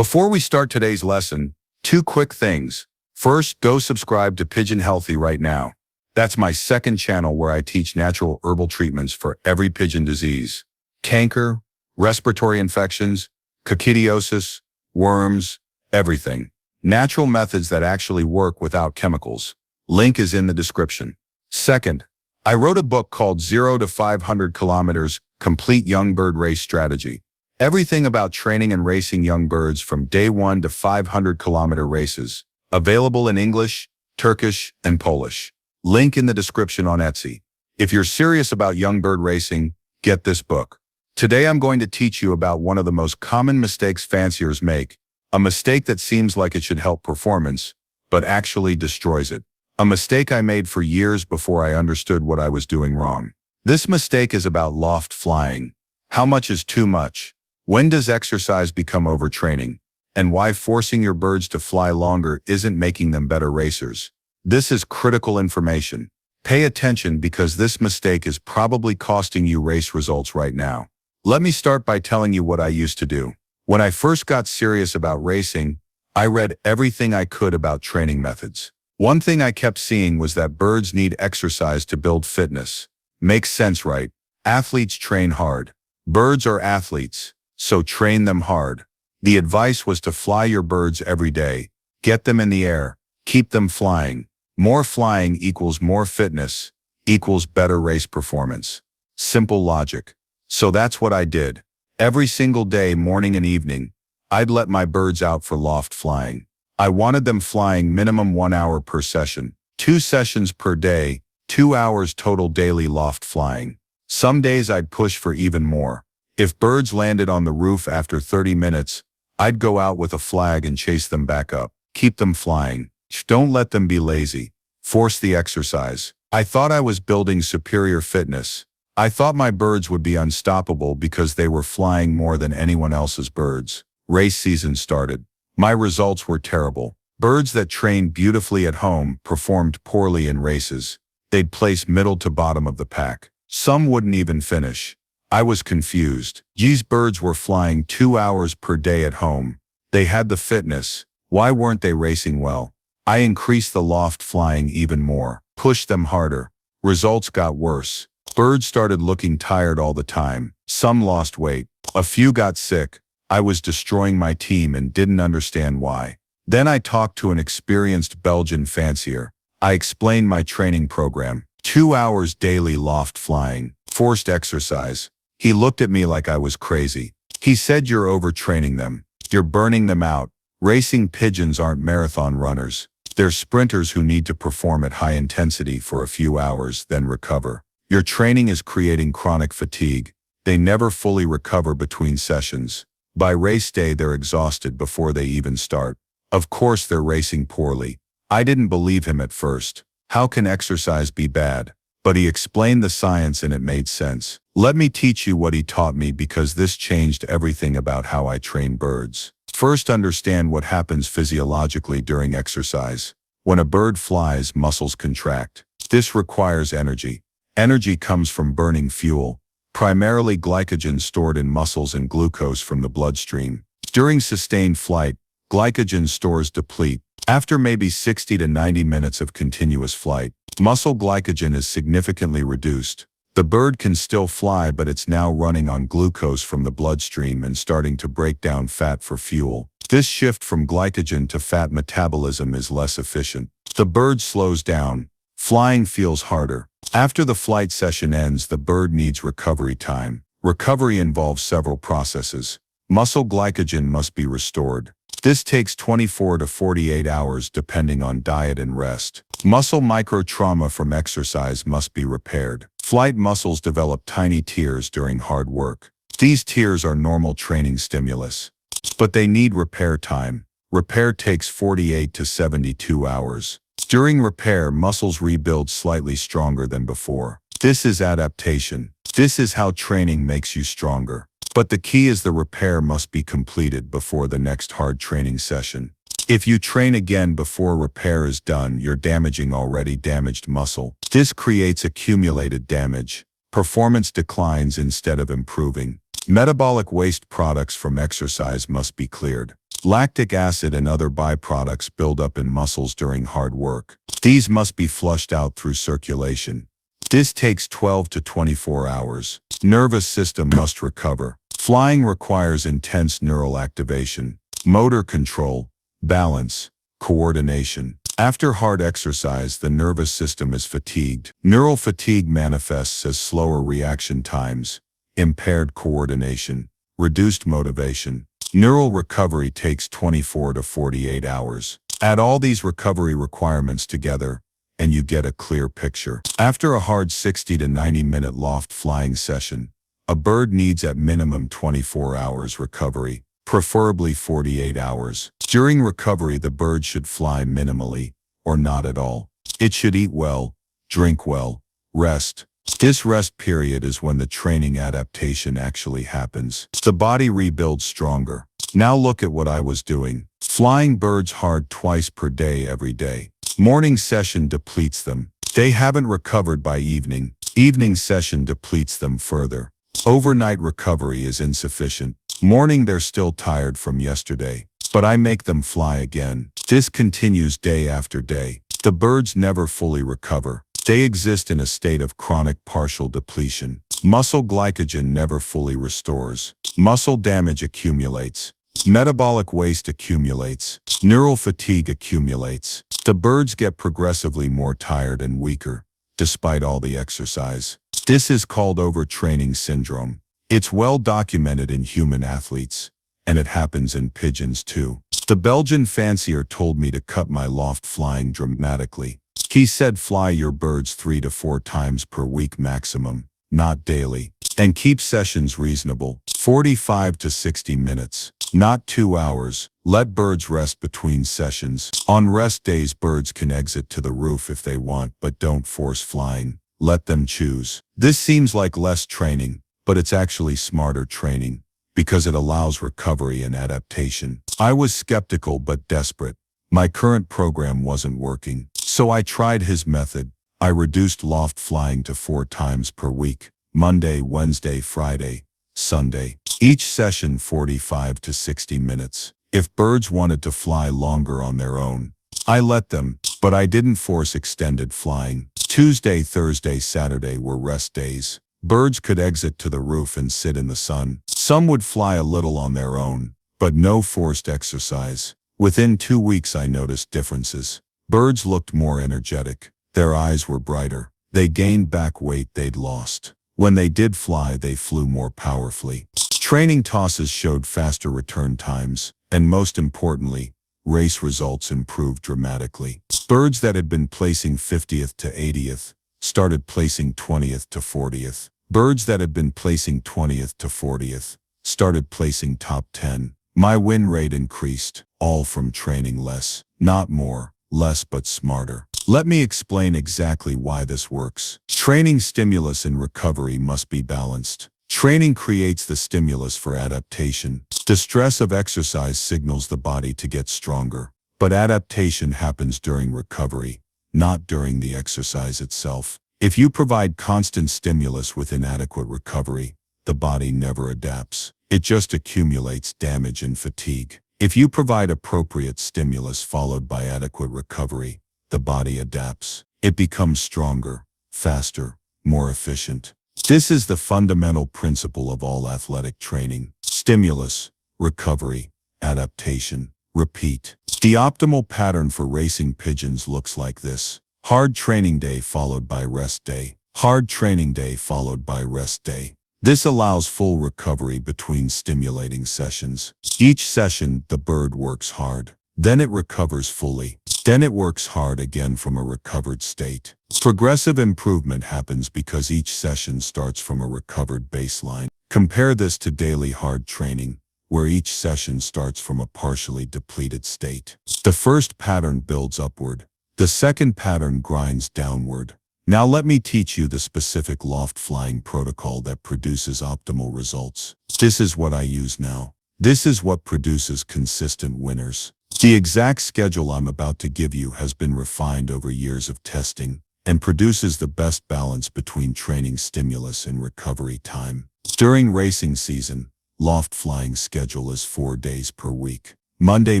Before we start today's lesson, two quick things. First, go subscribe to Pigeon Healthy right now. That's my second channel where I teach natural herbal treatments for every pigeon disease. Canker, respiratory infections, coccidiosis, worms, everything. Natural methods that actually work without chemicals. Link is in the description. Second, I wrote a book called 0 to 500 Kilometers, Complete Young Bird Race Strategy. Everything about training and racing young birds from day 1 to 500-kilometer races. Available in English, Turkish, and Polish. Link in the description on Etsy. If you're serious about young bird racing, get this book. Today I'm going to teach you about one of the most common mistakes fanciers make. A mistake that seems like it should help performance, but actually destroys it. A mistake I made for years before I understood what I was doing wrong. This mistake is about loft flying. How much is too much? When does exercise become overtraining? And why forcing your birds to fly longer isn't making them better racers. This is critical information. Pay attention because this mistake is probably costing you race results right now. Let me start by telling you what I used to do. When I first got serious about racing, I read everything I could about training methods. One thing I kept seeing was that birds need exercise to build fitness. Makes sense, right? Athletes train hard. Birds are athletes, so train them hard. The advice was to fly your birds every day. Get them in the air. Keep them flying. More flying equals more fitness, equals better race performance. Simple logic. So that's what I did. Every single day, morning and evening, I'd let my birds out for loft flying. I wanted them flying minimum 1 hour per session, 2 sessions per day, 2 hours total daily loft flying. Some days I'd push for even more. If birds landed on the roof after 30 minutes, I'd go out with a flag and chase them back up. Keep them flying. Don't let them be lazy. Force the exercise. I thought I was building superior fitness. I thought my birds would be unstoppable because they were flying more than anyone else's birds. Race season started. My results were terrible. Birds that trained beautifully at home performed poorly in races. They'd place middle to bottom of the pack. Some wouldn't even finish. I was confused. These birds were flying 2 hours per day at home. They had the fitness. Why weren't they racing well? I increased the loft flying even more. Pushed them harder. Results got worse. Birds started looking tired all the time. Some lost weight. A few got sick. I was destroying my team and didn't understand why. Then I talked to an experienced Belgian fancier. I explained my training program. 2 hours daily loft flying. Forced exercise. He looked at me like I was crazy. He said, "You're overtraining them. You're burning them out. Racing pigeons aren't marathon runners. They're sprinters who need to perform at high intensity for a few hours, then recover. Your training is creating chronic fatigue. They never fully recover between sessions. By race day, they're exhausted before they even start. Of course, they're racing poorly." I didn't believe him at first. How can exercise be bad? But he explained the science and it made sense. Let me teach you what he taught me because this changed everything about how I train birds. First, understand what happens physiologically during exercise. When a bird flies, muscles contract. This requires energy. Energy comes from burning fuel, primarily glycogen stored in muscles and glucose from the bloodstream. During sustained flight, glycogen stores deplete. After maybe 60 to 90 minutes of continuous flight, muscle glycogen is significantly reduced. The bird can still fly, but it's now running on glucose from the bloodstream and starting to break down fat for fuel. This shift from glycogen to fat metabolism is less efficient. The bird slows down. Flying feels harder. After the flight session ends, the bird needs recovery time. Recovery involves several processes. Muscle glycogen must be restored. This takes 24 to 48 hours depending on diet and rest. Muscle microtrauma from exercise must be repaired. Flight muscles develop tiny tears during hard work. These tears are normal training stimulus, but they need repair time. Repair takes 48 to 72 hours. During repair, muscles rebuild slightly stronger than before. This is adaptation. This is how training makes you stronger. But the key is the repair must be completed before the next hard training session. If you train again before repair is done, you're damaging already damaged muscle. This creates accumulated damage. Performance declines instead of improving. Metabolic waste products from exercise must be cleared. Lactic acid and other byproducts build up in muscles during hard work. These must be flushed out through circulation. This takes 12 to 24 hours. Nervous system must recover. Flying requires intense neural activation, motor control, balance, coordination. After hard exercise, the nervous system is fatigued. Neural fatigue manifests as slower reaction times, impaired coordination, reduced motivation. Neural recovery takes 24 to 48 hours. Add all these recovery requirements together, and you get a clear picture. After a hard 60 to 90-minute loft flying session, a bird needs at minimum 24 hours recovery, preferably 48 hours. During recovery, the bird should fly minimally, or not at all. It should eat well, drink well, rest. This rest period is when the training adaptation actually happens. The body rebuilds stronger. Now look at what I was doing. Flying birds hard twice per day every day. Morning session depletes them. They haven't recovered by evening. Evening session depletes them further. Overnight recovery is insufficient. Morning they're still tired from yesterday, but I make them fly again. This continues day after day. The birds never fully recover. They exist in a state of chronic partial depletion. Muscle glycogen never fully restores. Muscle damage accumulates. Metabolic waste accumulates. Neural fatigue accumulates. The birds get progressively more tired and weaker, despite all the exercise. This is called overtraining syndrome. It's well documented in human athletes, and it happens in pigeons too. The Belgian fancier told me to cut my loft flying dramatically. He said fly your birds 3 to 4 times per week maximum, not daily. And keep sessions reasonable, 45 to 60 minutes, not 2 hours. Let birds rest between sessions. On rest days, birds can exit to the roof if they want, but don't force flying. Let them choose. This seems like less training, but it's actually smarter training, because it allows recovery and adaptation. I was skeptical but desperate. My current program wasn't working, so I tried his method. I reduced loft flying to 4 times per week, Monday, Wednesday, Friday, Sunday. Each session 45 to 60 minutes. If birds wanted to fly longer on their own, I let them, but I didn't force extended flying. Tuesday, Thursday, Saturday were rest days. Birds could exit to the roof and sit in the sun. Some would fly a little on their own, but no forced exercise. Within 2 weeks I noticed differences. Birds looked more energetic. Their eyes were brighter. They gained back weight they'd lost. When they did fly, they flew more powerfully. Training tosses showed faster return times, and most importantly, race results improved dramatically. Birds that had been placing 50th to 80th started placing 20th to 40th. Birds that had been placing 20th to 40th started placing top 10. My win rate increased, all from training less, not more, less but smarter. Let me explain exactly why this works. Training stimulus and recovery must be balanced. Training creates the stimulus for adaptation. The stress of exercise signals the body to get stronger, but adaptation happens during recovery, not during the exercise itself. If you provide constant stimulus with inadequate recovery, the body never adapts. It just accumulates damage and fatigue. If you provide appropriate stimulus followed by adequate recovery, the body adapts. It becomes stronger, faster, more efficient. This is the fundamental principle of all athletic training. Stimulus, recovery, adaptation, repeat. The optimal pattern for racing pigeons looks like this. Hard training day followed by rest day. Hard training day followed by rest day. This allows full recovery between stimulating sessions. Each session, the bird works hard. Then it recovers fully. Then it works hard again from a recovered state. Progressive improvement happens because each session starts from a recovered baseline. Compare this to daily hard training, where each session starts from a partially depleted state. The first pattern builds upward. The second pattern grinds downward. Now let me teach you the specific loft flying protocol that produces optimal results. This is what I use now. This is what produces consistent winners. The exact schedule I'm about to give you has been refined over years of testing and produces the best balance between training stimulus and recovery time. During racing season, Loft flying schedule is 4 days per week. Monday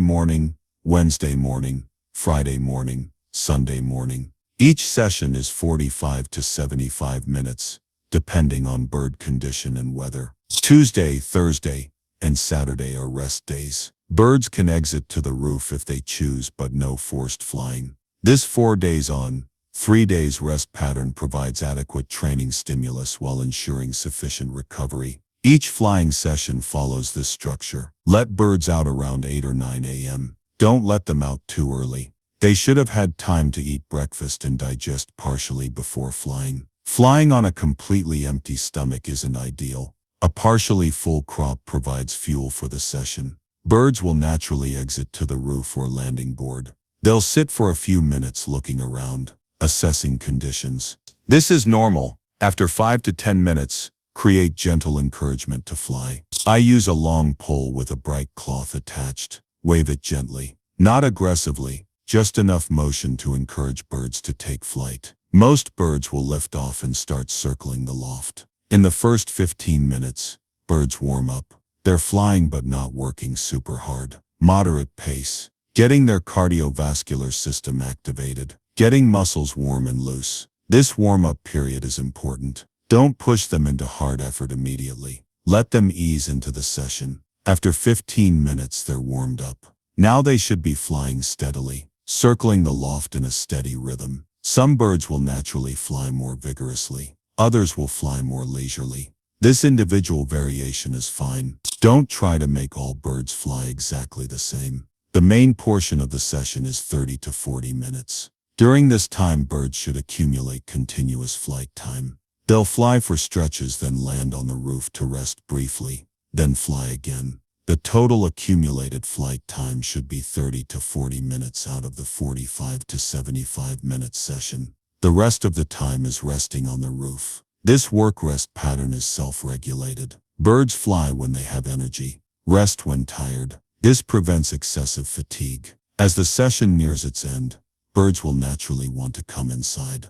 morning, Wednesday morning, Friday morning, Sunday morning. Each session is 45 to 75 minutes, depending on bird condition and weather. Tuesday, Thursday, and Saturday are rest days. Birds can exit to the roof if they choose, but no forced flying. This 4 days on, 3 days rest pattern provides adequate training stimulus while ensuring sufficient recovery. Each flying session follows this structure. Let birds out around 8 or 9 a.m. Don't let them out too early. They should have had time to eat breakfast and digest partially before flying. Flying on a completely empty stomach isn't ideal. A partially full crop provides fuel for the session. Birds will naturally exit to the roof or landing board. They'll sit for a few minutes looking around, assessing conditions. This is normal. After 5 to 10 minutes, create gentle encouragement to fly. I use a long pole with a bright cloth attached. Wave it gently, not aggressively, just enough motion to encourage birds to take flight. Most birds will lift off and start circling the loft. In the first 15 minutes, birds warm up. They're flying but not working super hard. Moderate pace, getting their cardiovascular system activated, getting muscles warm and loose. This warm-up period is important. Don't push them into hard effort immediately. Let them ease into the session. After 15 minutes, they're warmed up. Now they should be flying steadily, circling the loft in a steady rhythm. Some birds will naturally fly more vigorously. Others will fly more leisurely. This individual variation is fine. Don't try to make all birds fly exactly the same. The main portion of the session is 30 to 40 minutes. During this time, birds should accumulate continuous flight time. They'll fly for stretches, then land on the roof to rest briefly, then fly again. The total accumulated flight time should be 30 to 40 minutes out of the 45 to 75 minute session. The rest of the time is resting on the roof. This work-rest pattern is self-regulated. Birds fly when they have energy, rest when tired. This prevents excessive fatigue. As the session nears its end, birds will naturally want to come inside.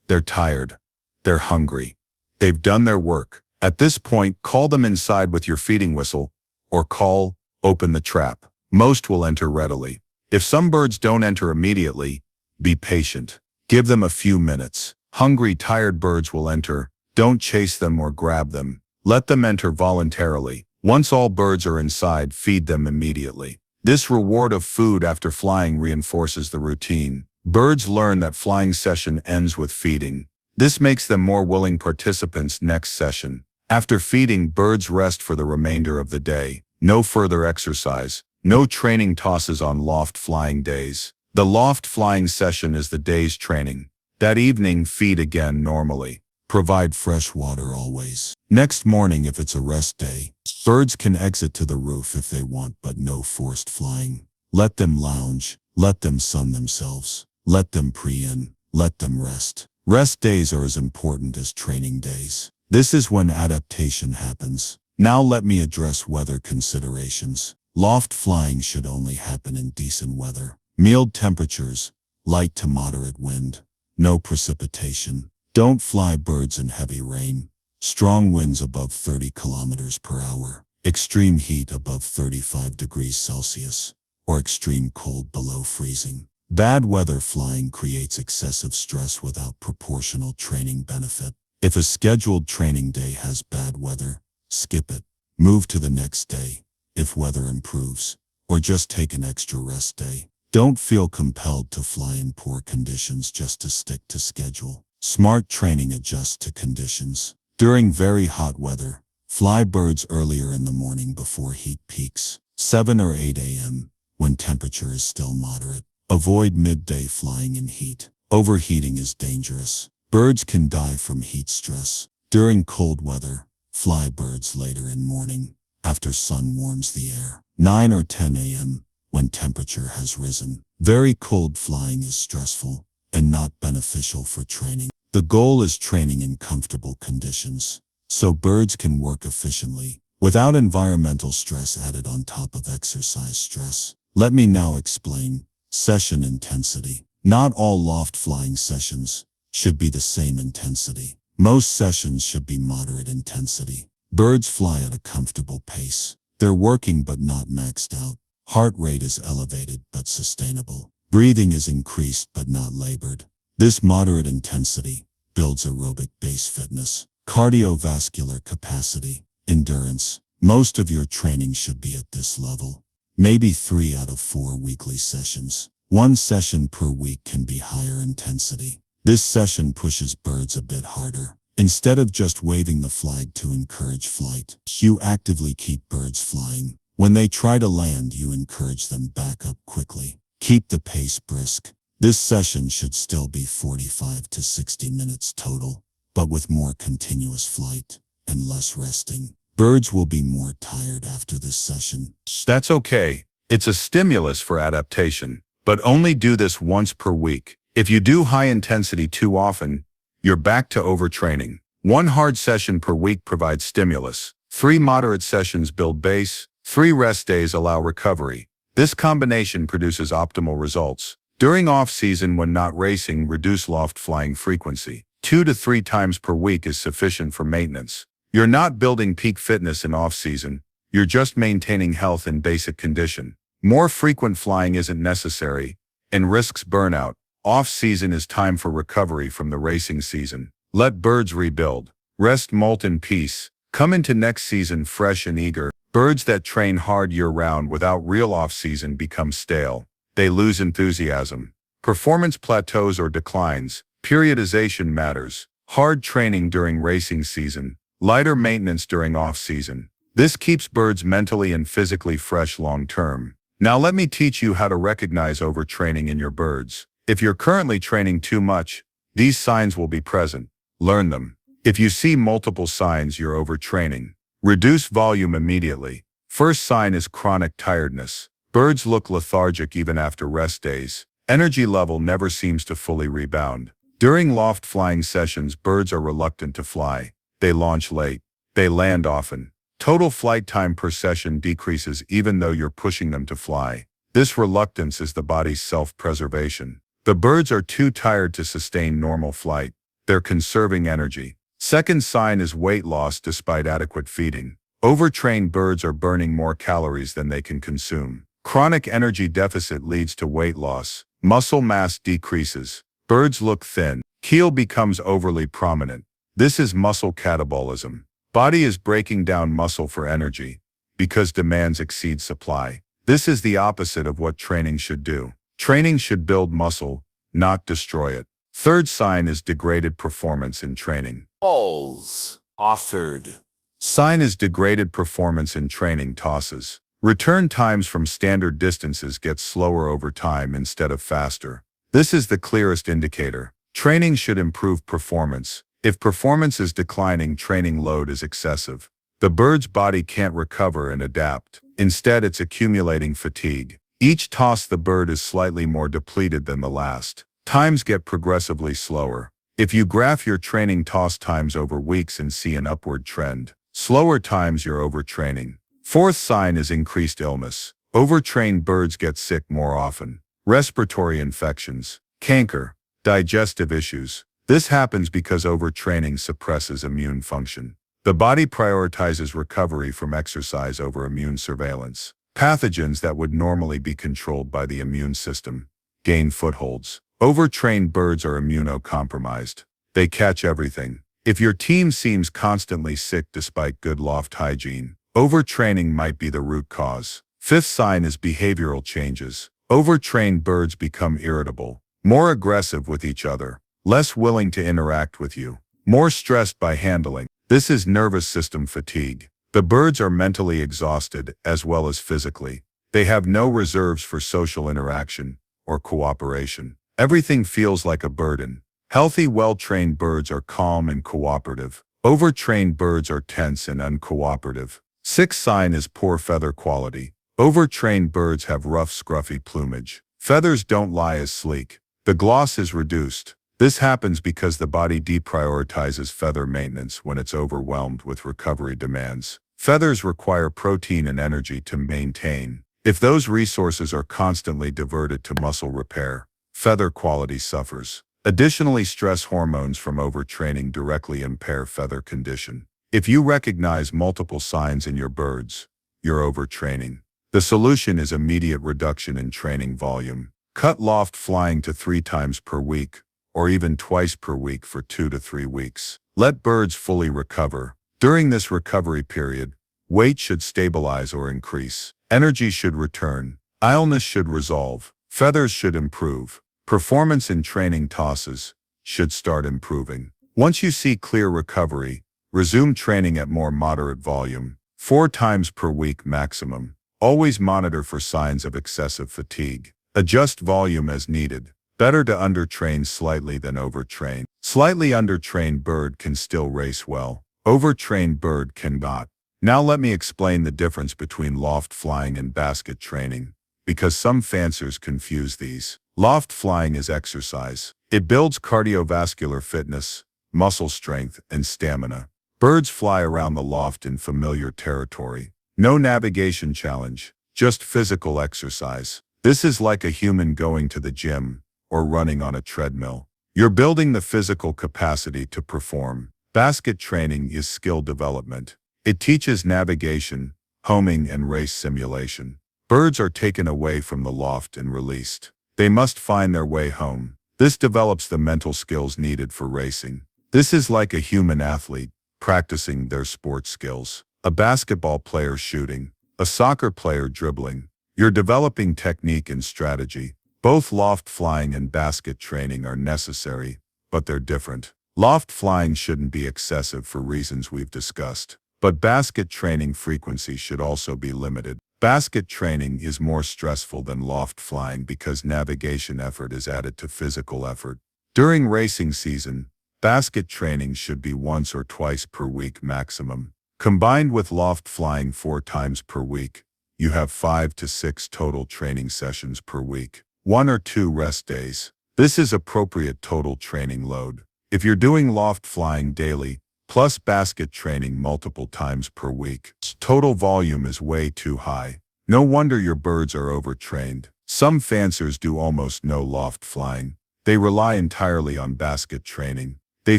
They're tired. They're hungry. They've done their work. At this point, call them inside with your feeding whistle, or call, open the trap. Most will enter readily. If some birds don't enter immediately, be patient. Give them a few minutes. Hungry, tired birds will enter. Don't chase them or grab them. Let them enter voluntarily. Once all birds are inside, feed them immediately. This reward of food after flying reinforces the routine. Birds learn that flying session ends with feeding. This makes them more willing participants next session. After feeding, birds rest for the remainder of the day. No further exercise. No training tosses on loft flying days. The loft flying session is the day's training. That evening, feed again normally. Provide fresh water always. Next morning, if it's a rest day, birds can exit to the roof if they want, but no forced flying. Let them lounge. Let them sun themselves. Let them pre-in. Let them rest. Rest days are as important as training days. This is when adaptation happens. Now let me address weather considerations. Loft flying should only happen in decent weather. Mild temperatures, light to moderate wind, no precipitation. Don't fly birds in heavy rain. Strong winds above 30 kilometers per hour. Extreme heat above 35 degrees Celsius, or extreme cold below freezing. Bad weather flying creates excessive stress without proportional training benefit. If a scheduled training day has bad weather, skip it. Move to the next day, if weather improves, or just take an extra rest day. Don't feel compelled to fly in poor conditions just to stick to schedule. Smart training adjusts to conditions. During very hot weather, fly birds earlier in the morning before heat peaks, 7 or 8 a.m., when temperature is still moderate. Avoid midday flying in heat. Overheating is dangerous. Birds can die from heat stress. During cold weather, fly birds later in morning, after sun warms the air, 9 or 10 a.m., when temperature has risen. Very cold flying is stressful and not beneficial for training. The goal is training in comfortable conditions, so birds can work efficiently, without environmental stress added on top of exercise stress. Let me now explain. Session intensity. Not all loft flying sessions should be the same intensity. Most sessions should be moderate intensity. Birds fly at a comfortable pace. They're working but not maxed out. Heart rate is elevated but sustainable. Breathing is increased but not labored. This moderate intensity builds aerobic base fitness, cardiovascular capacity, endurance. Most of your training should be at this level. Maybe 3 out of 4 weekly sessions. 1 session per week can be higher intensity. This session pushes birds a bit harder. Instead of just waving the flag to encourage flight, you actively keep birds flying. When they try to land, you encourage them back up quickly. Keep the pace brisk. This session should still be 45 to 60 minutes total, but with more continuous flight and less resting. Birds will be more tired after this session. That's okay. It's a stimulus for adaptation, but only do this once per week. If you do high intensity too often, you're back to overtraining. 1 hard session per week provides stimulus. 3 moderate sessions build base. 3 rest days allow recovery. This combination produces optimal results. During off-season when not racing, reduce loft flying frequency. 2 to 3 times per week is sufficient for maintenance. You're not building peak fitness in off-season. You're just maintaining health in basic condition. More frequent flying isn't necessary and risks burnout. Off-season is time for recovery from the racing season. Let birds rebuild. Rest, molt in peace. Come into next season fresh and eager. Birds that train hard year-round without real off-season become stale. They lose enthusiasm. Performance plateaus or declines. Periodization matters. Hard training during racing season. Lighter maintenance during off-season. This keeps birds mentally and physically fresh long-term. Now let me teach you how to recognize overtraining in your birds. If you're currently training too much, these signs will be present. Learn them. If you see multiple signs you're overtraining, reduce volume immediately. First sign is chronic tiredness. Birds look lethargic even after rest days. Energy level never seems to fully rebound. During loft flying sessions, birds are reluctant to fly. They launch late. They land often. Total flight time per session decreases even though you're pushing them to fly. This reluctance is the body's self-preservation. The birds are too tired to sustain normal flight. They're conserving energy. Second sign is weight loss despite adequate feeding. Overtrained birds are burning more calories than they can consume. Chronic energy deficit leads to weight loss. Muscle mass decreases. Birds look thin. Keel becomes overly prominent. This is muscle catabolism. Body is breaking down muscle for energy because demands exceed supply. This is the opposite of what training should do. Training should build muscle, not destroy it. Third sign is degraded performance in training. Balls. Authored. Sign is degraded performance in training tosses. Return times from standard distances get slower over time instead of faster. This is the clearest indicator. Training should improve performance. If performance is declining, training load is excessive. The bird's body can't recover and adapt. Instead, it's accumulating fatigue. Each toss the bird is slightly more depleted than the last. Times get progressively slower. If you graph your training toss times over weeks and see an upward trend, slower times you're overtraining. Fourth sign is increased illness. Overtrained birds get sick more often. Respiratory infections, cancer, digestive issues. This happens because overtraining suppresses immune function. The body prioritizes recovery from exercise over immune surveillance. Pathogens that would normally be controlled by the immune system gain footholds. Overtrained birds are immunocompromised. They catch everything. If your team seems constantly sick despite good loft hygiene, overtraining might be the root cause. Fifth sign is behavioral changes. Overtrained birds become irritable, more aggressive with each other, less willing to interact with you, more stressed by handling. This is nervous system fatigue. The birds are mentally exhausted as well as physically. They have no reserves for social interaction or cooperation. Everything feels like a burden. Healthy, well-trained birds are calm and cooperative. Overtrained birds are tense and uncooperative. Sixth sign is poor feather quality. Overtrained birds have rough, scruffy plumage. Feathers don't lie as sleek. The gloss is reduced. This happens because the body deprioritizes feather maintenance when it's overwhelmed with recovery demands. Feathers require protein and energy to maintain. If those resources are constantly diverted to muscle repair, feather quality suffers. Additionally, stress hormones from overtraining directly impair feather condition. If you recognize multiple signs in your birds, you're overtraining. The solution is immediate reduction in training volume. Cut loft flying to 3 times per week, or even twice per week for 2 to 3 weeks. Let birds fully recover. During this recovery period, weight should stabilize or increase. Energy should return. Illness should resolve. Feathers should improve. Performance in training tosses should start improving. Once you see clear recovery, resume training at more moderate volume, 4 times per week maximum. Always monitor for signs of excessive fatigue. Adjust volume as needed. Better to undertrain slightly than overtrain. Slightly undertrained bird can still race well. Overtrained bird cannot. Now let me explain the difference between loft flying and basket training, because some fanciers confuse these. Loft flying is exercise. It builds cardiovascular fitness, muscle strength, and stamina. Birds fly around the loft in familiar territory. No navigation challenge, just physical exercise. This is like a human going to the gym or running on a treadmill. You're building the physical capacity to perform. Basket training is skill development. It teaches navigation, homing, and race simulation. Birds are taken away from the loft and released. They must find their way home. This develops the mental skills needed for racing. This is like a human athlete practicing their sports skills. A basketball player shooting, a soccer player dribbling. You're developing technique and strategy. Both loft flying and basket training are necessary, but they're different. Loft flying shouldn't be excessive for reasons we've discussed, but basket training frequency should also be limited. Basket training is more stressful than loft flying because navigation effort is added to physical effort. During racing season, basket training should be once or twice per week maximum. Combined with loft flying 4 times per week, you have 5 to 6 total training sessions per week. 1 or 2 rest days. This is appropriate total training load. If you're doing loft flying daily, plus basket training multiple times per week, total volume is way too high. No wonder your birds are overtrained. Some fanciers do almost no loft flying. They rely entirely on basket training. They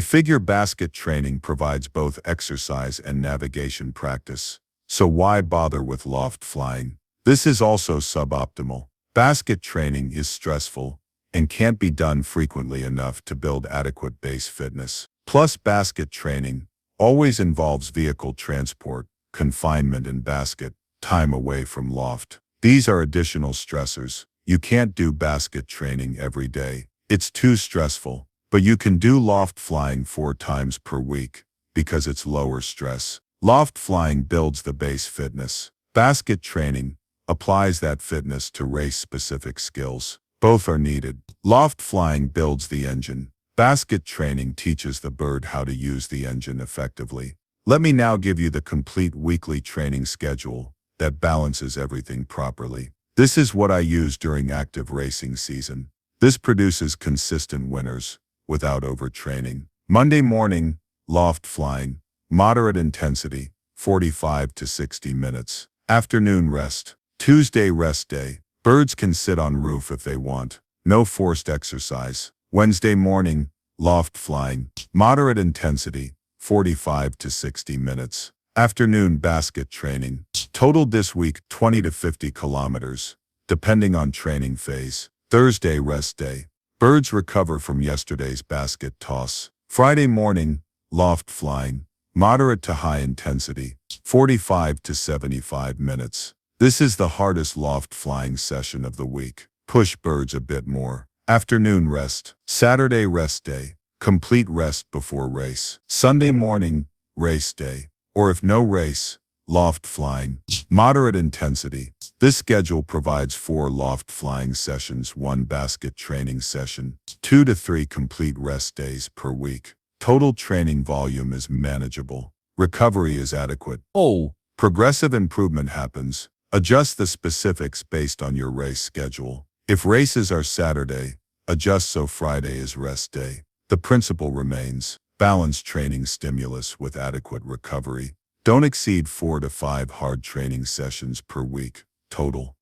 figure basket training provides both exercise and navigation practice. So why bother with loft flying? This is also suboptimal. Basket training is stressful and can't be done frequently enough to build adequate base fitness. Plus, basket training always involves vehicle transport, confinement in basket, time away from loft. These are additional stressors. You can't do basket training every day. It's too stressful. But you can do loft flying 4 times per week because it's lower stress. Loft flying builds the base fitness. Basket training applies that fitness to race-specific skills. Both are needed. Loft flying builds the engine. Basket training teaches the bird how to use the engine effectively. Let me now give you the complete weekly training schedule that balances everything properly. This is what I use during active racing season. This produces consistent winners without overtraining. Monday morning, loft flying, moderate intensity, 45 to 60 minutes. Afternoon rest. Tuesday rest day. Birds can sit on roof if they want. No forced exercise. Wednesday morning, loft flying, moderate intensity, 45 to 60 minutes. Afternoon basket training. Total this week 20 to 50 kilometers, depending on training phase. Thursday rest day. Birds recover from yesterday's basket toss. Friday morning, loft flying, moderate to high intensity, 45 to 75 minutes. This is the hardest loft flying session of the week. Push birds a bit more. Afternoon rest. Saturday rest day. Complete rest before race. Sunday morning, race day. Or if no race, loft flying, moderate intensity. This schedule provides 4 loft flying sessions, 1 basket training session, 2 to 3 complete rest days per week. Total training volume is manageable. Recovery is adequate. Progressive improvement happens. Adjust the specifics based on your race schedule. If races are Saturday, adjust so Friday is rest day. The principle remains: balance training stimulus with adequate recovery. Don't exceed 4 to 5 hard training sessions per week, total.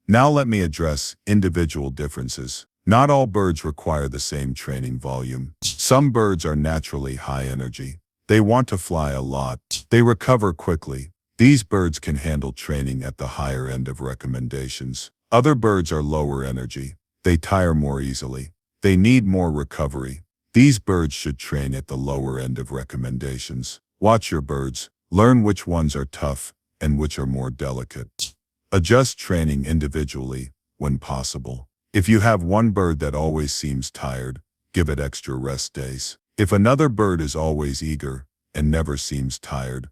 Now let me address individual differences. Not all birds require the same training volume. Some birds are naturally high energy. They want to fly a lot. They recover quickly. These birds can handle training at the higher end of recommendations. Other birds are lower energy. They tire more easily. They need more recovery. These birds should train at the lower end of recommendations. Watch your birds. Learn which ones are tough and which are more delicate. Adjust training individually when possible. If you have one bird that always seems tired, give it extra rest days. If another bird is always eager and never seems tired,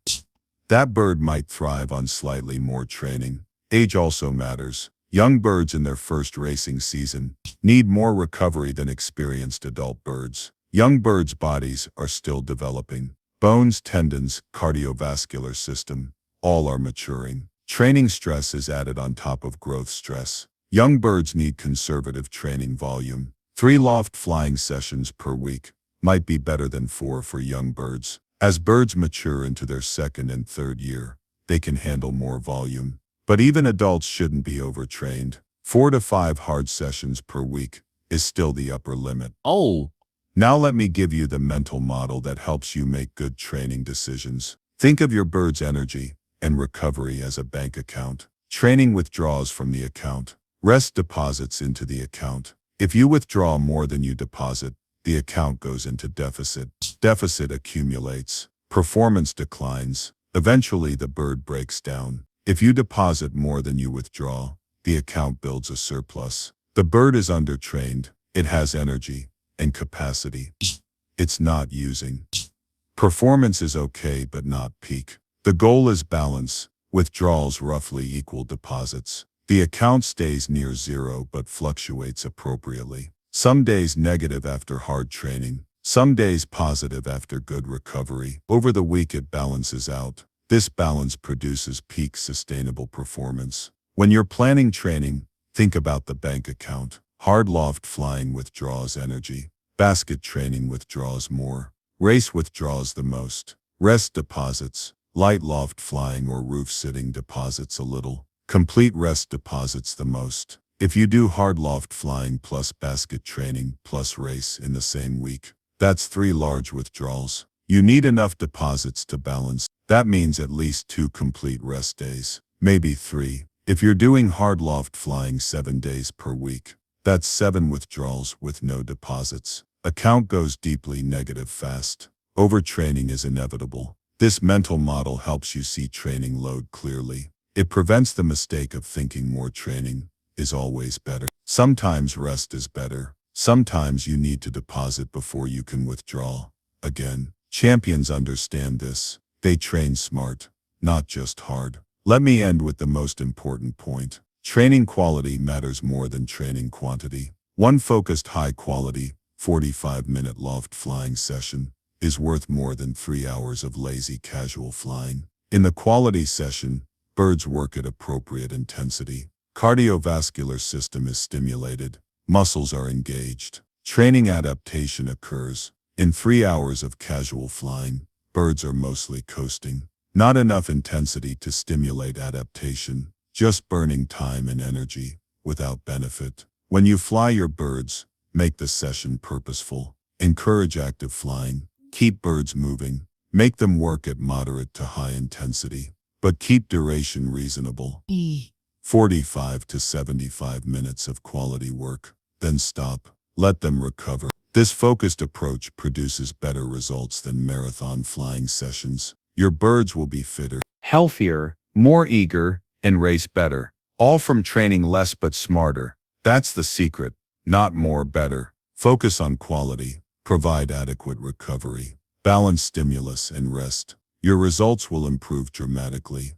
that bird might thrive on slightly more training. Age also matters. Young birds in their first racing season need more recovery than experienced adult birds. Young birds' bodies are still developing. Bones, tendons, cardiovascular system, all are maturing. Training stress is added on top of growth stress. Young birds need conservative training volume. 3 loft flying sessions per week might be better than 4 for young birds. As birds mature into their second and third year, they can handle more volume. But even adults shouldn't be overtrained. 4 to 5 hard sessions per week is still the upper limit. Oh, Now let me give you the mental model that helps you make good training decisions. Think of your bird's energy and recovery as a bank account. Training withdraws from the account. Rest deposits into the account. If you withdraw more than you deposit, the account goes into deficit. Deficit accumulates. Performance declines. Eventually the bird breaks down. If you deposit more than you withdraw, the account builds a surplus. The bird is undertrained. It has energy and capacity. It's not using. Performance is okay but not peak. The goal is balance. Withdrawals roughly equal deposits. The account stays near zero but fluctuates appropriately. Some days negative after hard training. Some days positive after good recovery. Over the week it balances out. This balance produces peak sustainable performance. When you're planning training, think about the bank account. Hard loft flying withdraws energy. Basket training withdraws more. Race withdraws the most. Rest deposits. Light loft flying or roof sitting deposits a little. Complete rest deposits the most. If you do hard loft flying plus basket training plus race in the same week, that's 3 large withdrawals. You need enough deposits to balance. That means at least 2 complete rest days, maybe 3. If you're doing hard loft flying 7 days per week, that's 7 withdrawals with no deposits. Account goes deeply negative fast. Overtraining is inevitable. This mental model helps you see training load clearly. It prevents the mistake of thinking more training is always better. Sometimes rest is better. Sometimes you need to deposit before you can withdraw. Again, champions understand this. They train smart, not just hard. Let me end with the most important point. Training quality matters more than training quantity. One focused high-quality, 45-minute loft flying session is worth more than 3 hours of lazy casual flying. In the quality session, birds work at appropriate intensity. Cardiovascular system is stimulated. Muscles are engaged. Training adaptation occurs. In 3 hours of casual flying, birds are mostly coasting. Not enough intensity to stimulate adaptation, just burning time and energy without benefit. When you fly your birds, make the session purposeful. Encourage active flying. Keep birds moving. Make them work at moderate to high intensity, but keep duration reasonable. 45 to 75 minutes of quality work, then stop. Let them recover. This focused approach produces better results than marathon flying sessions. Your birds will be fitter, healthier, more eager, and race better. All from training less but smarter. That's the secret, not more better. Focus on quality. Provide adequate recovery. Balance stimulus and rest. Your results will improve dramatically.